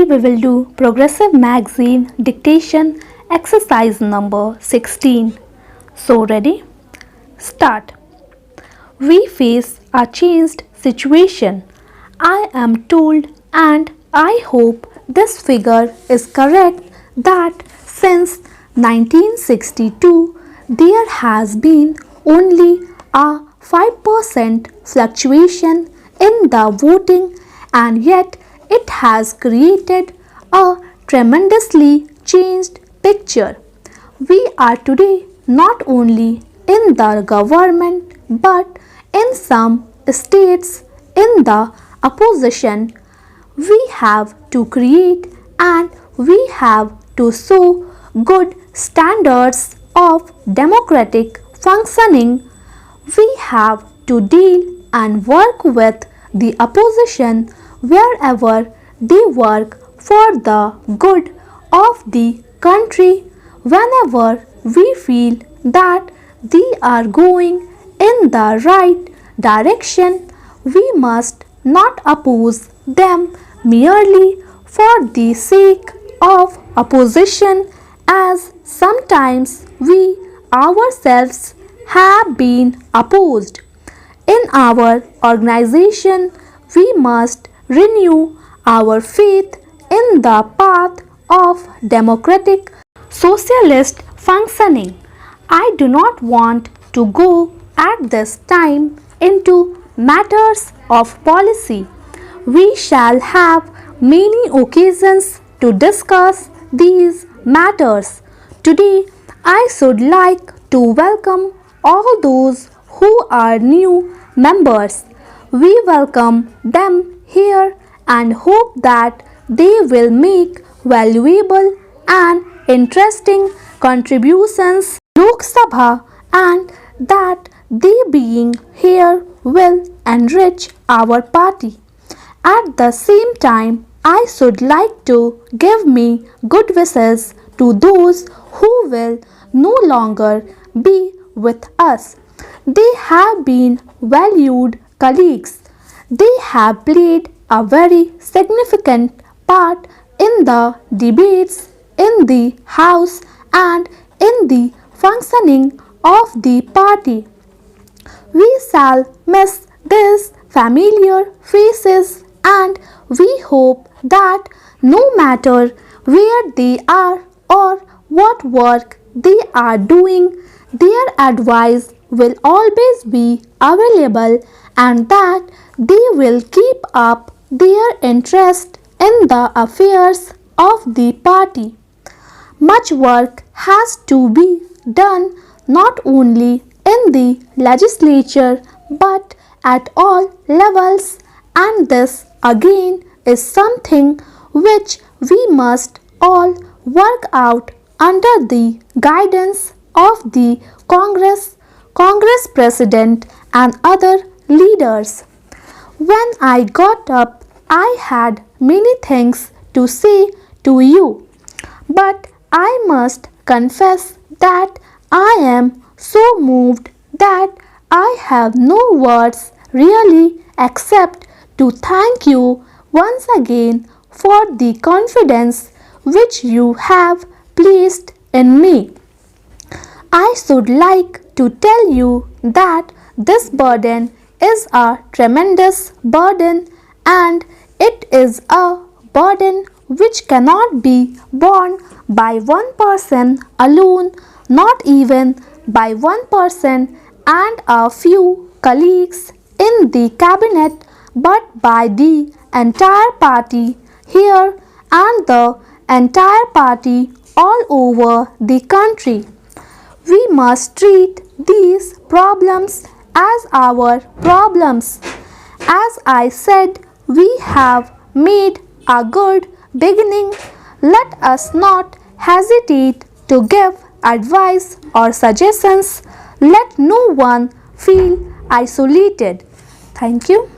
we will do Progressive Magazine Dictation exercise number 16. So ready? Start. We face a changed situation. I am told, and I hope this figure is correct, that since 1962 there has been only a 5% fluctuation in the voting, and yet it has created a tremendously changed picture. We are today not only in the government but in some states in the opposition. We have to create and we have to show good standards of democratic functioning. We have to deal and work with the opposition wherever they work for the good of the country. Whenever we feel that they are going in the right direction, we must not oppose them merely for the sake of opposition, as sometimes we ourselves have been opposed. In our organization, we must renew our faith in the path of democratic socialist functioning. I do not want to go at this time into matters of policy. We shall have many occasions to discuss these matters. Today, I should like to welcome all those who are new members. We welcome them here and hope that they will make valuable and interesting contributions to Lok Sabha, and that they being here will enrich our party. At the same time, I should like to give me good wishes to those who will no longer be with us. They have been valued colleagues. They have played a very significant part in the debates in the House and in the functioning of the party. We shall miss these familiar faces, and we hope that no matter where they are or what work they are doing, their advice will always be available and that they will keep up their interest in the affairs of the party. Much work has to be done not only in the legislature but at all levels, and this again is something which we must all work out under the guidance of the Congress President and other leaders. When I got up, I had many things to say to you, but I must confess that I am so moved that I have no words really except to thank you once again for the confidence which you have placed in me. I should like to tell you that this burden is a tremendous burden, and it is a burden which cannot be borne by one person alone, not even by one person and a few colleagues in the cabinet, but by the entire party here and the entire party all over the country. We must treat these problems as our problems. As I said, we have made a good beginning. Let us not hesitate to give advice or suggestions. Let no one feel isolated. Thank you.